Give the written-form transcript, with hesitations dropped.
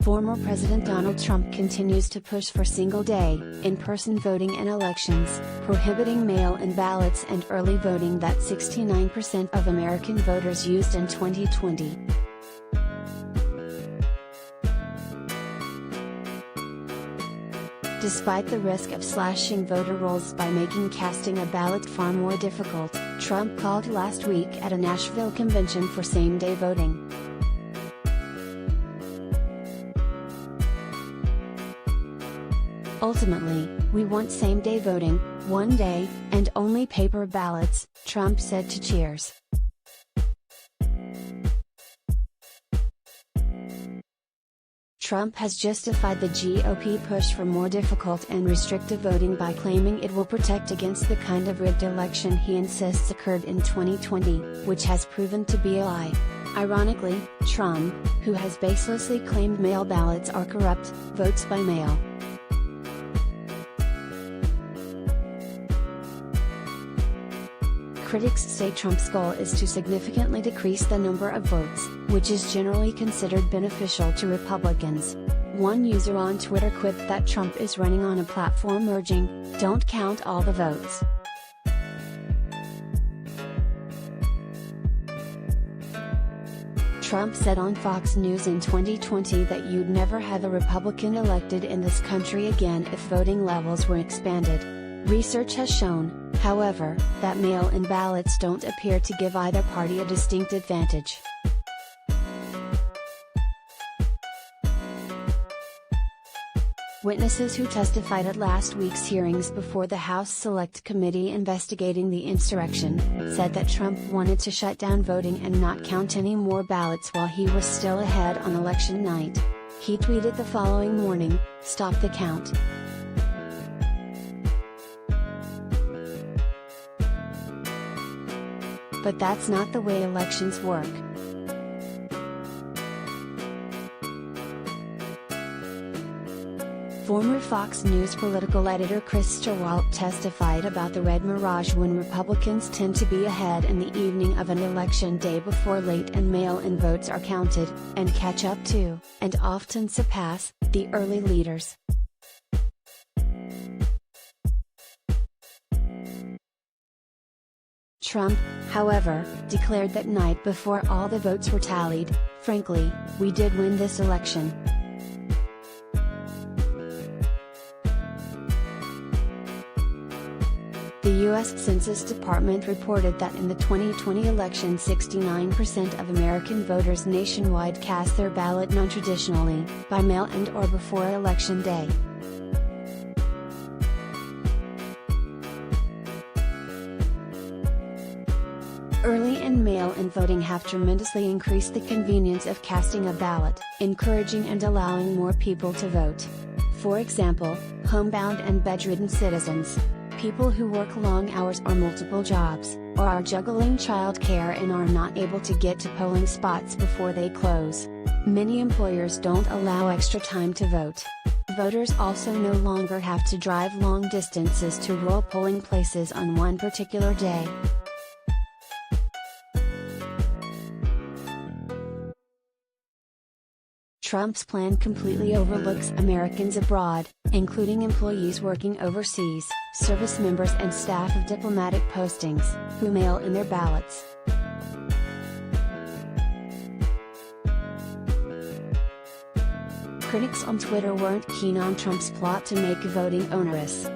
Former President Donald Trump continues to push for single-day, in-person voting in elections, prohibiting mail-in ballots and early voting that 69% of American voters used in 2020. Despite the risk of slashing voter rolls by making casting a ballot far more difficult, Trump called last week at a Nashville convention for same-day voting. Ultimately, we want same-day voting, one day, and only paper ballots, Trump said to Cheers. Trump has justified the GOP push for more difficult and restrictive voting by claiming it will protect against the kind of rigged election he insists occurred in 2020, which has proven to be a lie. Ironically, Trump, who has baselessly claimed mail ballots are corrupt, votes by mail. Critics say Trump's goal is to significantly decrease the number of votes, which is generally considered beneficial to Republicans. One user on Twitter quipped that Trump is running on a platform urging, "Don't count all the votes." Trump said on Fox News in 2020 that you'd never have a Republican elected in this country again if voting levels were expanded. Research has shown, however, that mail-in ballots don't appear to give either party a distinct advantage. Witnesses who testified at last week's hearings before the House Select Committee investigating the insurrection, said that Trump wanted to shut down voting and not count any more ballots while he was still ahead on election night. He tweeted the following morning, "Stop the count." But that's not the way elections work. Former Fox News political editor Chris Stewart testified about the red mirage when Republicans tend to be ahead in the evening of an election day before late and mail-in votes are counted, and catch up to, and often surpass, the early leaders. Trump, however, declared that night before all the votes were tallied, "Frankly, we did win this election." The U.S. Census Department reported that in the 2020 election 69% of American voters nationwide cast their ballot non-traditionally, by mail and/or before Election Day. Early and mail-in voting have tremendously increased the convenience of casting a ballot, encouraging and allowing more people to vote. For example, homebound and bedridden citizens, people who work long hours or multiple jobs, or are juggling childcare and are not able to get to polling spots before they close. Many employers don't allow extra time to vote. Voters also no longer have to drive long distances to rural polling places on one particular day. Trump's plan completely overlooks Americans abroad, including employees working overseas, service members and staff of diplomatic postings, who mail in their ballots. Critics on Twitter weren't keen on Trump's plot to make voting onerous.